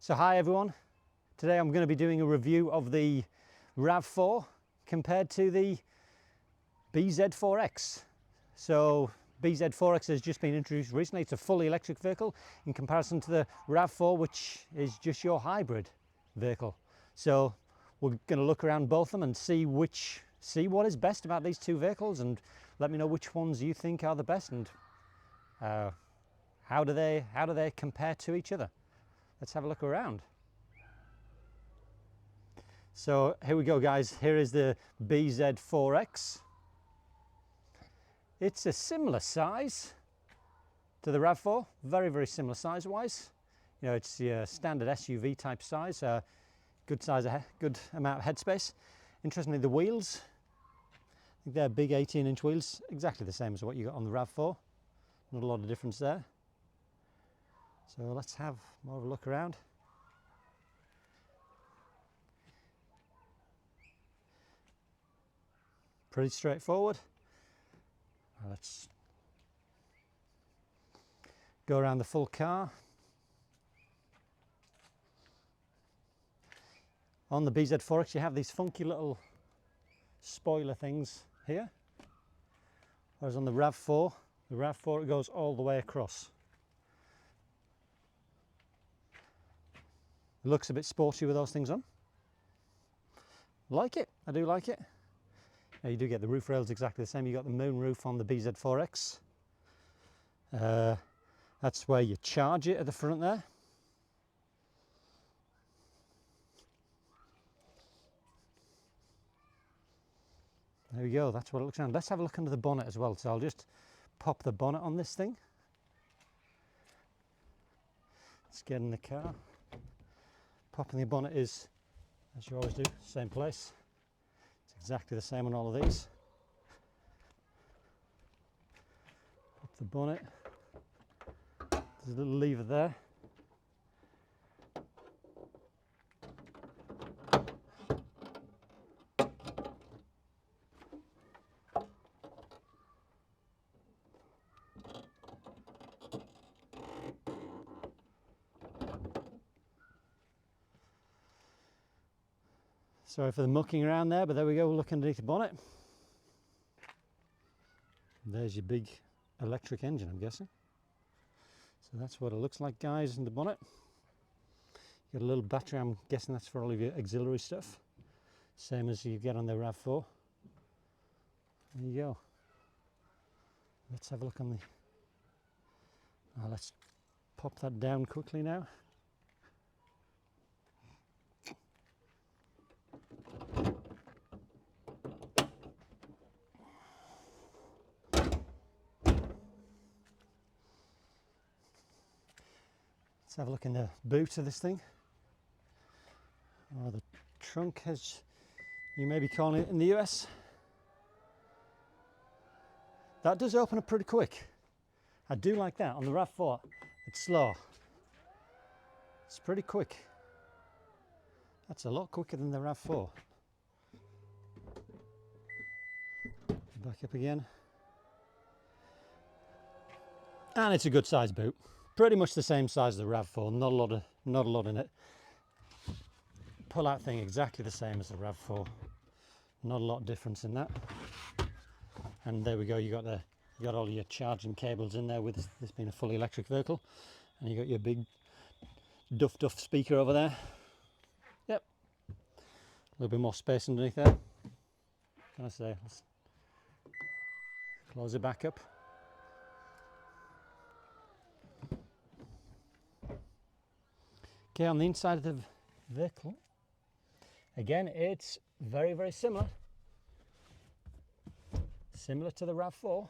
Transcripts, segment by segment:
So hi everyone, today I'm going to be doing a review of the RAV4 compared to the bZ4X. So bZ4X has just been introduced recently. It's a fully electric vehicle in comparison to the RAV4, which is just your hybrid vehicle. So we're going to look around both of them and see what is best about these two vehicles, and let me know which ones you think are the best and how do they compare to each other. Let's have a look around. So here we go, guys. Here is the bZ4X. It's a similar size to the RAV4, very similar size wise. You know, it's your standard SUV type size, good amount of headspace. Interestingly, the wheels, I think they're big 18-inch wheels, exactly the same as what you got on the RAV4. Not a lot of difference there. So let's have more of a look around. Pretty straightforward. Now let's go around the full car. On the bZ4X you have these funky little spoiler things here, whereas on the RAV4 it goes all the way across. It looks a bit sporty with those things on. Like it, I do like it. Now you do get the roof rails exactly the same. You got the moon roof on the bZ4X. That's where you charge it at the front there. There we go, that's what it looks like. Let's have a look under the bonnet as well. So I'll just pop the bonnet on this thing. Let's get in the car. Popping the bonnet is, as you always do, same place. It's exactly the same on all of these. Pop the bonnet. There's a little lever there. Sorry for the mucking around there, but there we go, we'll look underneath the bonnet. There's your big electric engine, I'm guessing. So that's what it looks like, guys, in the bonnet. You got a little battery, I'm guessing that's for all of your auxiliary stuff. Same as you get on the RAV4. There you go. Let's have a look on the... let's pop that down quickly now. Let's have a look in the boot of this thing. Or the trunk, as you may be calling it in the US. That does open up pretty quick. I do like that. On the RAV4, it's slow. It's pretty quick. That's a lot quicker than the RAV4. Back up again. And it's a good size boot. Pretty much the same size as the RAV4, not a lot in it. Pull out thing exactly the same as the RAV4. Not a lot of difference in that. And there we go, you got all your charging cables in there with this being a fully electric vehicle. And you got your big duff speaker over there. Yep. A little bit more space underneath there. What can I say? Let's close it back up. Okay, on the inside of the vehicle, again, it's very similar. Similar to the RAV4.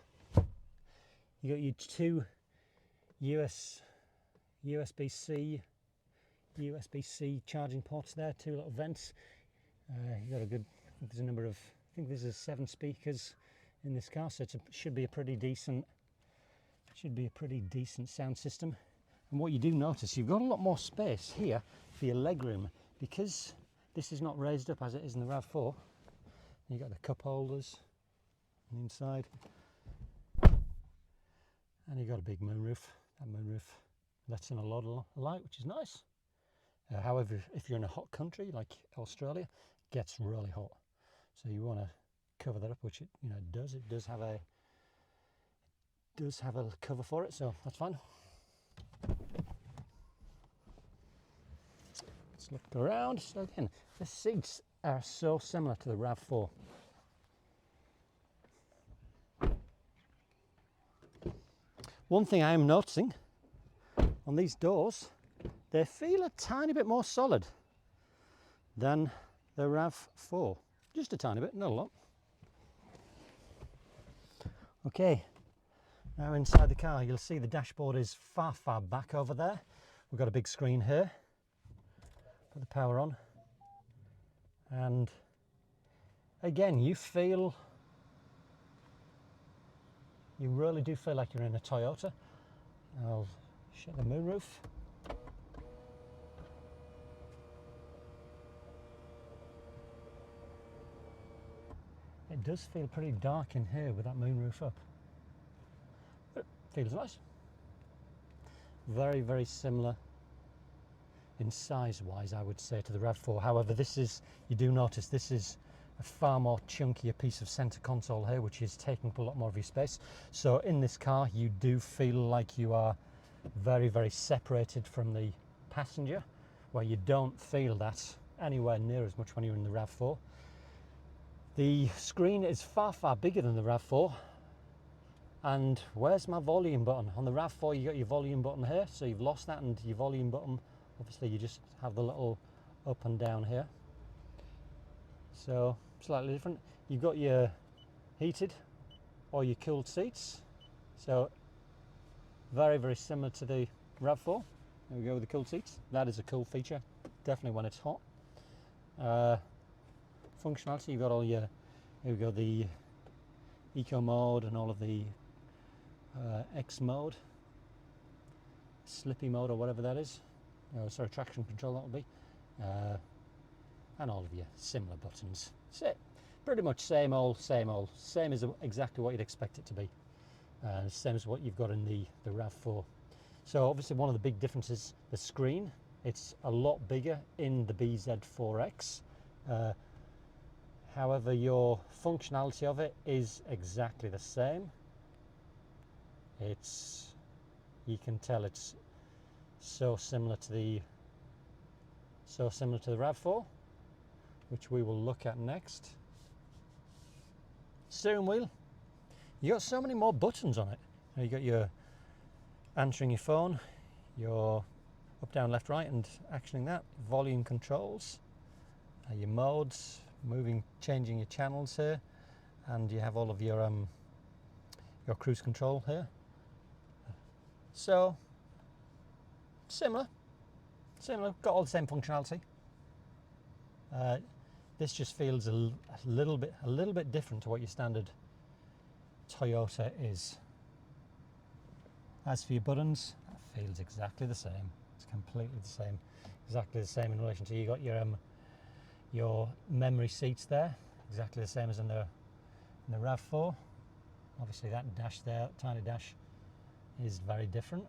You got your two USB-C charging ports there, two little vents. You got a good, I think there's a number of, I think there's 7 speakers in this car, so it should be a pretty decent sound system. And what you do notice, you've got a lot more space here for your legroom, because this is not raised up as it is in the RAV4. You've got the cup holders on the inside, and you've got a big moonroof. That moonroof lets in a lot of light, which is nice. However, if you're in a hot country like Australia, it gets really hot. So you want to cover that up, which it does. It does have a cover for it, so that's fine. Let's look around. So again, the seats are so similar to the RAV4. One thing I am noticing on these doors, they feel a tiny bit more solid than the RAV4. Just a tiny bit, not a lot. Okay, now inside the car, you'll see the dashboard is far, far back over there. We've got a big screen here. Put the power on. And again, you really do feel like you're in a Toyota. I'll shut the moonroof. It does feel pretty dark in here with that moonroof up. But it feels nice. Very, very similar in size-wise, I would say, to the RAV4. However, you do notice this is a far more chunkier piece of center console here, which is taking up a lot more of your space. So in this car, you do feel like you are very, very separated from the passenger, where you don't feel that anywhere near as much when you're in the RAV4. The screen is far, far bigger than the RAV4. And where's my volume button? On the RAV4, you got your volume button here, so you've lost that, and your volume button, obviously you just have the little up and down here. So slightly different. You've got your heated or your cooled seats. So very, very similar to the RAV4. There we go with the cooled seats. That is a cool feature, definitely when it's hot. Functionality, you've got all your, here we go, the eco mode and all of the X mode, slippy mode or whatever that is. Sorry, traction control that will be. And all of your similar buttons. Pretty much same old, same old. Same as exactly what you'd expect it to be. Same as what you've got in the RAV4. So obviously one of the big differences, the screen. It's a lot bigger in the bZ4X. However, your functionality of it is exactly the same. You can tell it's so similar to the RAV4, which we will look at next. Steering wheel, you got so many more buttons on it. You got your answering your phone, your up, down, left, right, and actioning that. Volume controls, your modes, changing your channels here, and you have all of your cruise control here. So similar, got all the same functionality. This just feels a little bit different to what your standard Toyota is. As for your buttons, that feels exactly the same. It's completely the same, exactly the same in relation to, you got your memory seats there, exactly the same as in the RAV4. Obviously that dash there, tiny dash, is very different.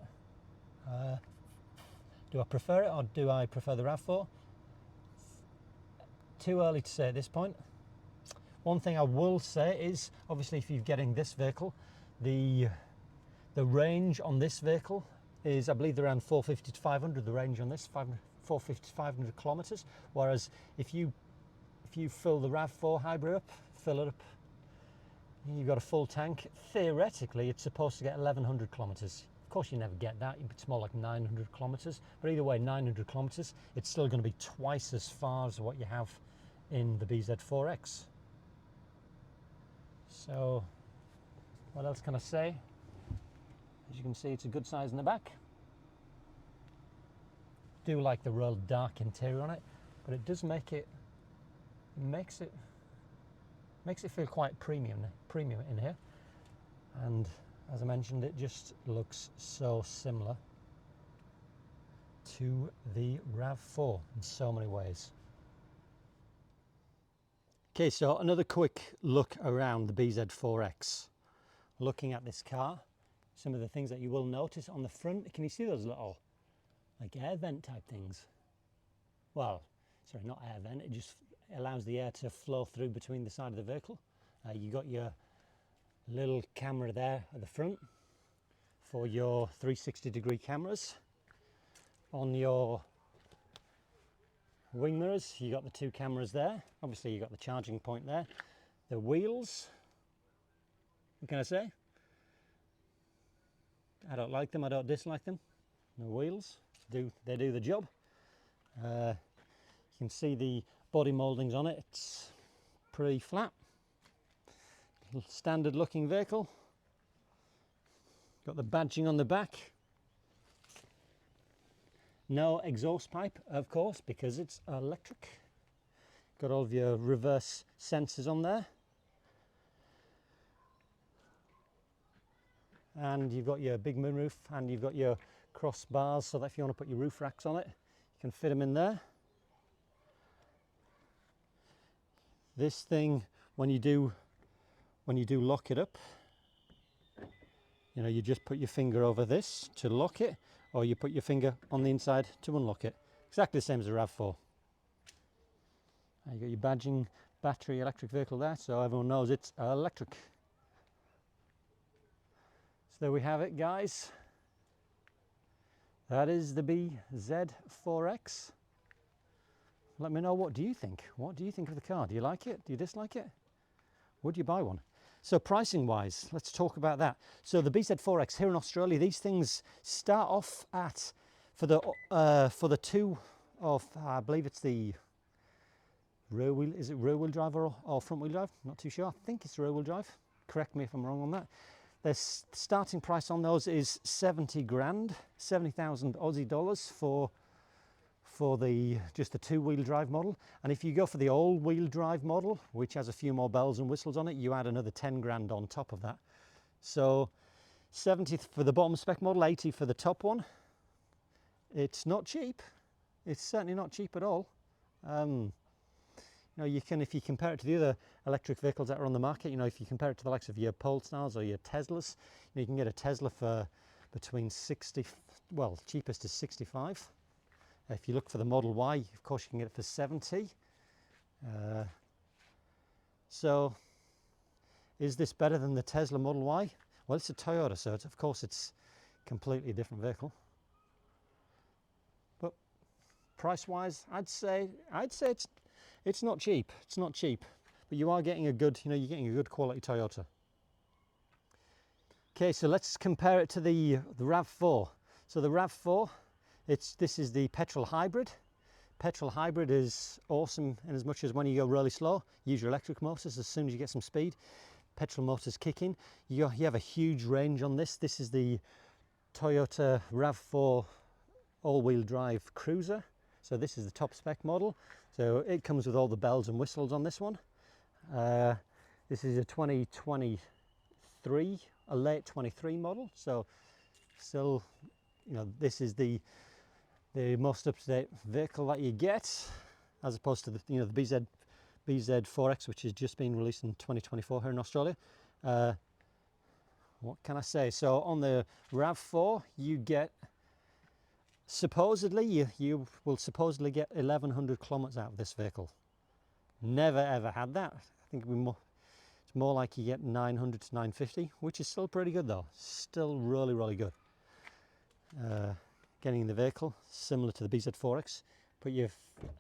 Do I prefer it, or do I prefer the RAV4? Too early to say at this point. One thing I will say is, obviously if you're getting this vehicle, the range on this vehicle is, I believe, around 450 to 500, the range on this, 450 to 500 kilometers. Whereas if you fill the RAV4 hybrid up, fill it up, you've got a full tank, theoretically it's supposed to get 1100 kilometers. Of course you never get that, it's more like 900 kilometers, but either way, 900 kilometers, it's still going to be twice as far as what you have in the bZ4X. So what else can I say? As you can see, it's a good size in the back. Do like the real dark interior on it, but it does makes it feel quite premium in here. And as I mentioned, it just looks so similar to the RAV4 in so many ways. Okay, so another quick look around the bZ4X. Looking at this car, some of the things that you will notice on the front, can you see those little like air vent type things? well, sorry, not air vent, it just allows the air to flow through between the side of the vehicle. You got your little camera there at the front for your 360-degree cameras. On your wing mirrors, you got the two cameras there. Obviously, you got the charging point there. The wheels, what can I say? I don't like them, I don't dislike them. The wheels, they do the job. You can see the body mouldings on it, it's pretty flat. Standard looking vehicle. Got the badging on the back. No exhaust pipe, of course, because it's electric. Got all of your reverse sensors on there. And you've got your big moonroof, and you've got your crossbars, so that if you want to put your roof racks on it, you can fit them in there. This thing, when you do lock it up, you know, you just put your finger over this to lock it, or you put your finger on the inside to unlock it. Exactly the same as a RAV4. You got your badging battery electric vehicle there, so everyone knows it's electric. So there we have it, guys. That is the bZ4X. Let me know, what do you think? What do you think of the car? Do you like it? Do you dislike it? Would you buy one? So pricing wise, let's talk about that. So the bZ4X here in Australia, these things start off at, for the two of, I believe it's the rear wheel, is it rear wheel drive or front wheel drive? Not too sure. I think it's rear wheel drive. Correct me if I'm wrong on that. The starting price on those is 70 grand, 70,000 Aussie dollars for just the two-wheel drive model. And if you go for the all-wheel drive model, which has a few more bells and whistles on it, you add another 10 grand on top of that. So 70 for the bottom spec model, 80 for the top one. It's not cheap. It's certainly not cheap at all. You know, you can, if you compare it to the other electric vehicles that are on the market, you know, if you compare it to the likes of your Polestars or your Teslas, you know, you can get a Tesla for between 60, well, cheapest is 65. If you look for the Model Y, of course, you can get it for 70. So, is this better than the Tesla Model Y? Well, it's a Toyota, so of course it's a completely different vehicle. But price-wise, I'd say it's not cheap. It's not cheap, but you are getting a good, you know, you're getting a good quality Toyota. Okay, so let's compare it to the RAV4. So the RAV4, this is the petrol hybrid. Petrol hybrid is awesome in as much as when you go really slow, use your electric motors. As soon as you get some speed, petrol motors kick in. You have a huge range on this. This is the Toyota RAV4 all-wheel drive cruiser. So this is the top spec model. So it comes with all the bells and whistles on this one. This is a 2023, a late 23 model. So still, you know, this is the most up-to-date vehicle that you get, as opposed to the, you know, the bZ4X, which has just been released in 2024 here in Australia. What can I say? So on the RAV4, you get, supposedly, you will supposedly get 1,100 kilometers out of this vehicle. Never ever had that. I think it's more like you get 900 to 950, which is still pretty good though. Still really, really good. Getting in the vehicle, similar to the bZ4X. Put your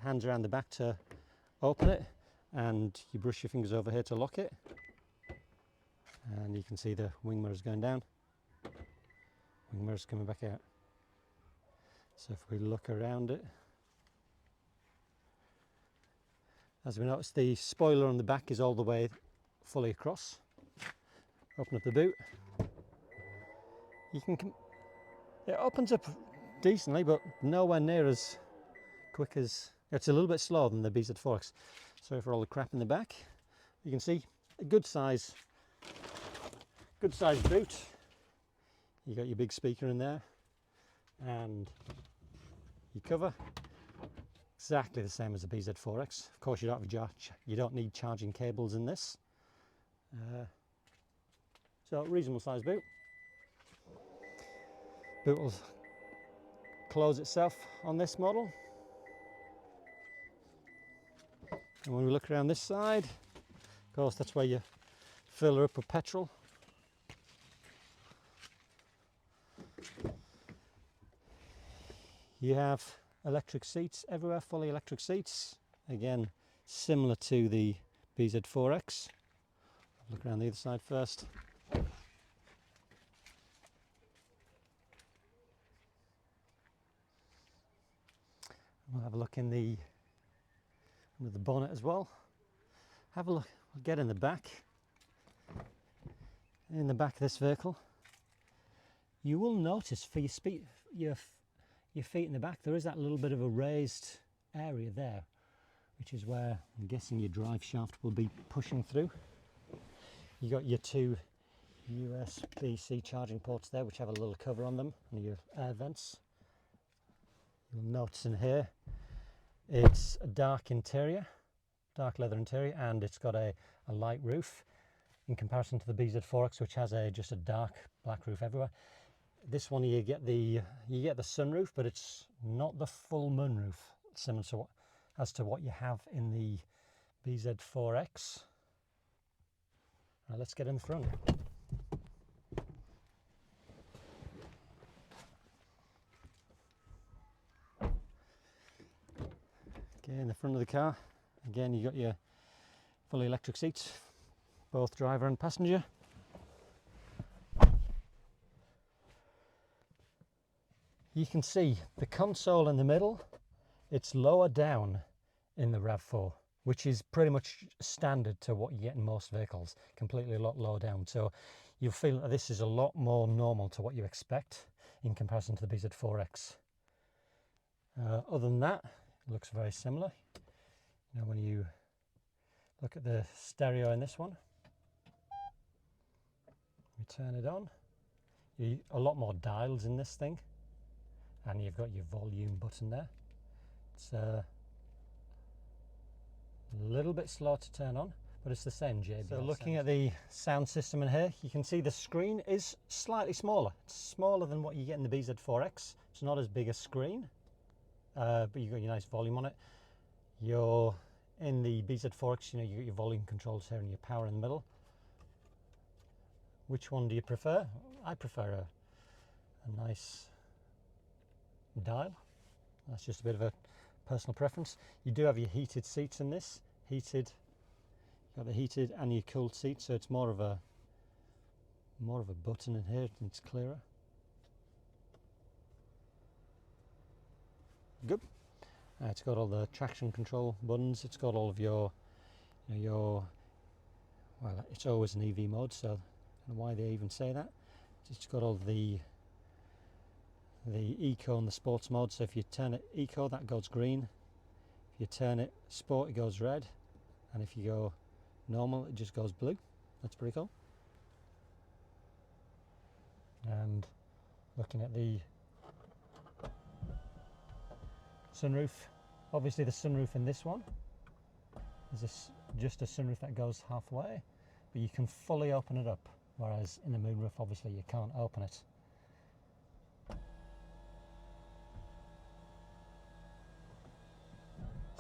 hands around the back to open it, and you brush your fingers over here to lock it. And you can see the wing mirrors going down. Wing mirrors coming back out. So if we look around it, as we notice, the spoiler on the back is all the way fully across. Open up the boot. You can, it opens up decently, but nowhere near as quick as, it's a little bit slower than the bZ4X. Sorry for all the crap in the back. You can see a good size boot. You got your big speaker in there, and your cover, exactly the same as the bZ4X. Of course, you don't need charging cables in this. So reasonable size boot. Boot will close itself on this model. And when we look around this side, of course that's where you fill her up with petrol. You have electric seats everywhere, fully electric seats. Again, similar to the bZ4X. Look around the other side first. We'll have a look in the under the bonnet as well. Have a look. We'll get in the back. In the back of this vehicle, you will notice for your feet in the back, there is that little bit of a raised area there, which is where I'm guessing your drive shaft will be pushing through. You got your two USB-C charging ports there, which have a little cover on them, and your air vents. You'll notice in here it's a dark interior, dark leather interior, and it's got a light roof in comparison to the bZ4X, which has just a dark black roof everywhere. This one you get the sunroof, but it's not the full moonroof, similar to what you have in the bZ4X. Now let's get in the front. Okay, in the front of the car, again you got your fully electric seats, both driver and passenger. You can see the console in the middle, it's lower down in the RAV4, which is pretty much standard to what you get in most vehicles, completely a lot lower down. So you'll feel that this is a lot more normal to what you expect in comparison to the bZ4X. Other than that, it looks very similar. You know, when you look at the stereo in this one, we turn it on, a lot more dials in this thing. And you've got your volume button there. It's a little bit slow to turn on, but it's the same JBL. So looking at the sound system in here, you can see the screen is slightly smaller. It's smaller than what you get in the bZ4X. It's not as big a screen, but you've got your nice volume on it. You're in the bZ4X, you know, you got your volume controls here and your power in the middle. Which one do you prefer? I prefer a nice dial. That's just a bit of a personal preference. You do have your heated seats in this. Heated, you've got the heated and your cooled seats, so it's more of a button in here and it's clearer. Good. It's got all the traction control buttons. It's got all of your, well, it's always an EV mode, so I don't know why they even say that. It's got all the eco and the sports mode. So if you turn it eco, that goes green. If you turn it sport, it goes red, and if you go normal, it just goes blue. That's pretty cool. And looking at the sunroof, obviously the sunroof in this one is just a sunroof that goes halfway, but you can fully open it up, whereas in the moonroof obviously you can't open it.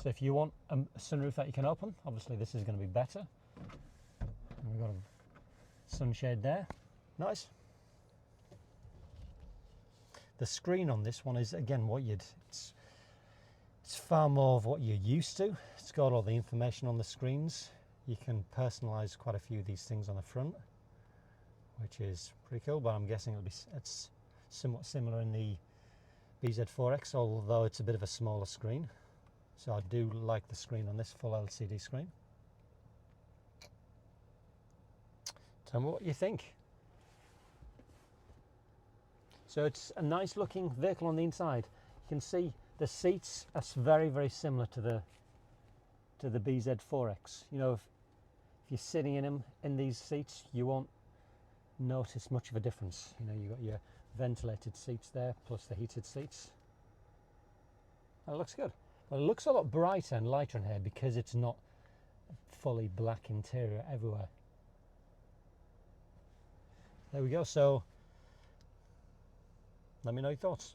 So if you want a sunroof that you can open, obviously this is going to be better. And we've got a sunshade there. Nice. The screen on this one is, again, it's far more of what you're used to. It's got all the information on the screens. You can personalize quite a few of these things on the front, which is pretty cool, but I'm guessing it's somewhat similar in the bZ4X, although it's a bit of a smaller screen. So I do like the screen on this full LCD screen. Tell me what you think. So it's a nice looking vehicle on the inside. You can see the seats are very, very similar to the bZ4X. You know, if you're sitting in these seats, you won't notice much of a difference. You know, you've got your ventilated seats there, plus the heated seats. And it looks good. Well, it looks a lot brighter and lighter in here because it's not fully black interior everywhere. There we go. So let me know your thoughts.